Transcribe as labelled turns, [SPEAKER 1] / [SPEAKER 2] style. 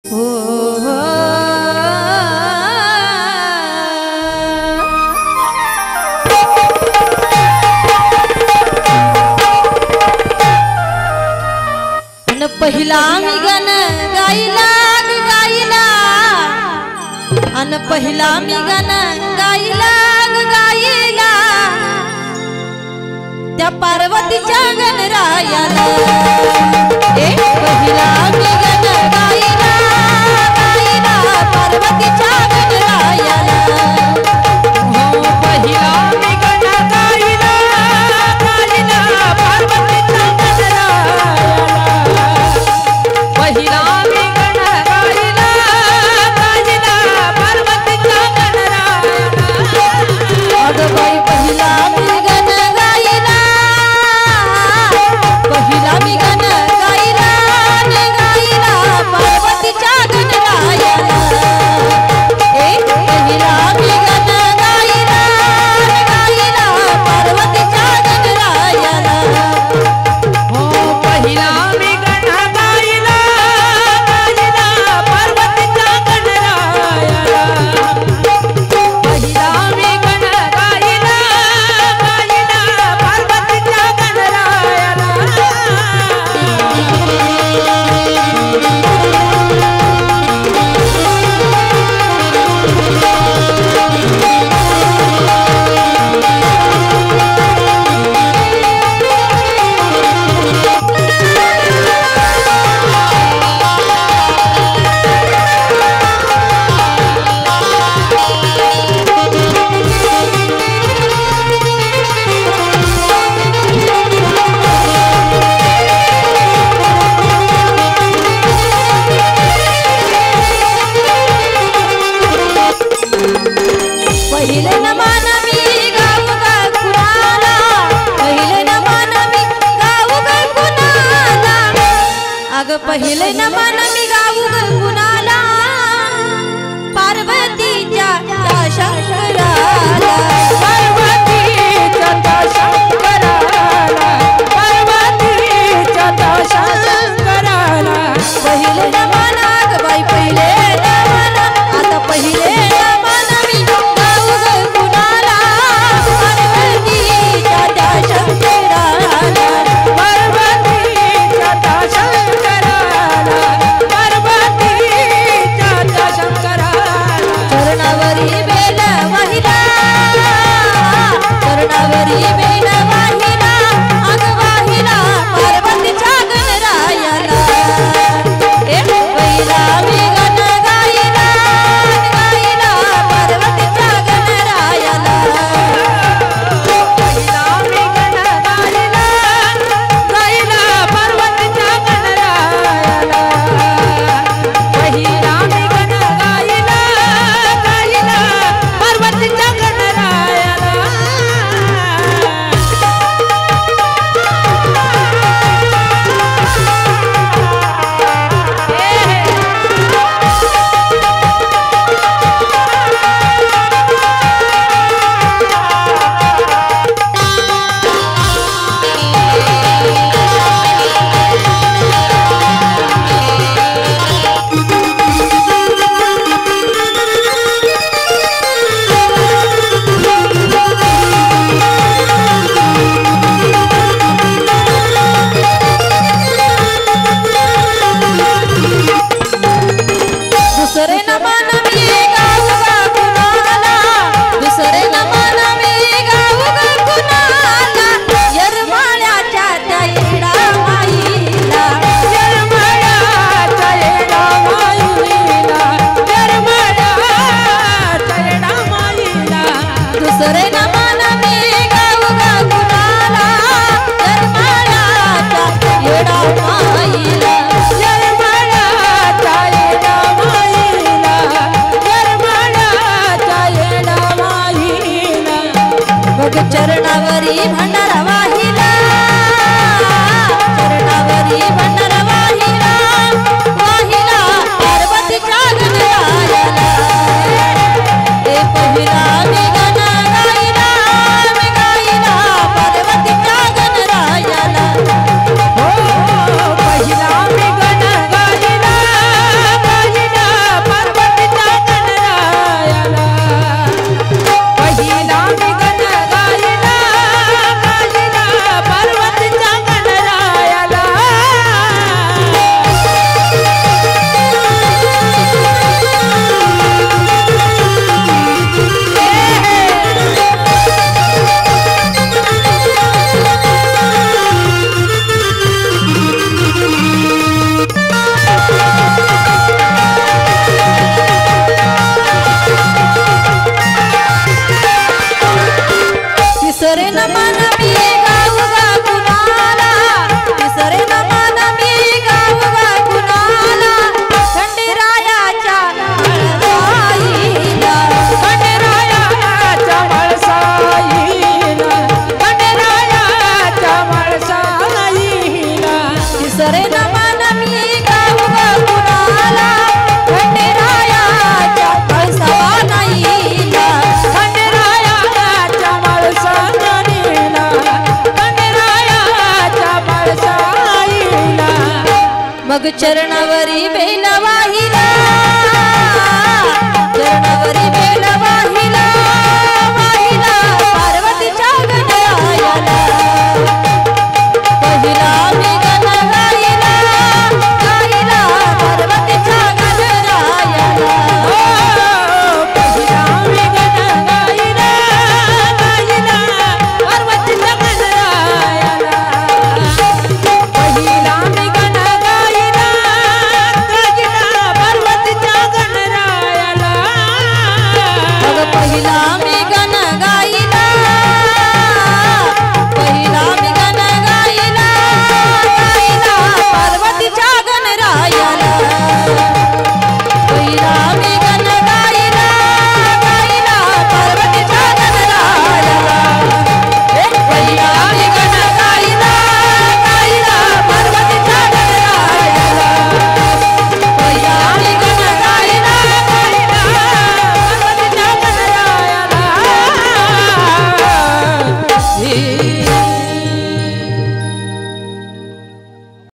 [SPEAKER 1] हो पहिला मी गण गायला गायला अन पहिला मी गण गायला गायला त्या पार्वतीच्या गणरायाला पहिला मी गण गायला गायला पार्वतीच्या गणरायाला
[SPEAKER 2] पहिला मी गण गायला गायला पार्वतीच्या गणरायाला पहिला मी गण गायला गायला पार्वतीच्या गणरायाला
[SPEAKER 1] अगं बाई पहिला मी गण गायला पहिला मी गण गायला गायला पार्वतीच्या गणरायाला पहिला मी गण गायला गायला पार्वतीच्या गणरायाला
[SPEAKER 2] हो पहिला मी गण गायला गायला पार्वतीच्या गणरायाला पहिला मी गण गायला गायला पार्वतीच्या गणरायाला
[SPEAKER 1] पहिले नमान मी गाऊ गा कुणाला पहिले नमान मी गाऊ गा कुणाला अग पहिले नमान मी गाऊ गा कुणाला पार्वतीच्या त्या शंकराला
[SPEAKER 2] पार्वतीच्या त्या शंकराला पार्वतीच्या त्या शंकराला
[SPEAKER 1] पहिले नमान अग बाई पहिले नमान आता पहिले नमान मी गाऊ गा कुणाला पार्वतीच्या त्या शंकराला
[SPEAKER 2] पार्वतीच्या त्या शंकराला
[SPEAKER 1] चरणावर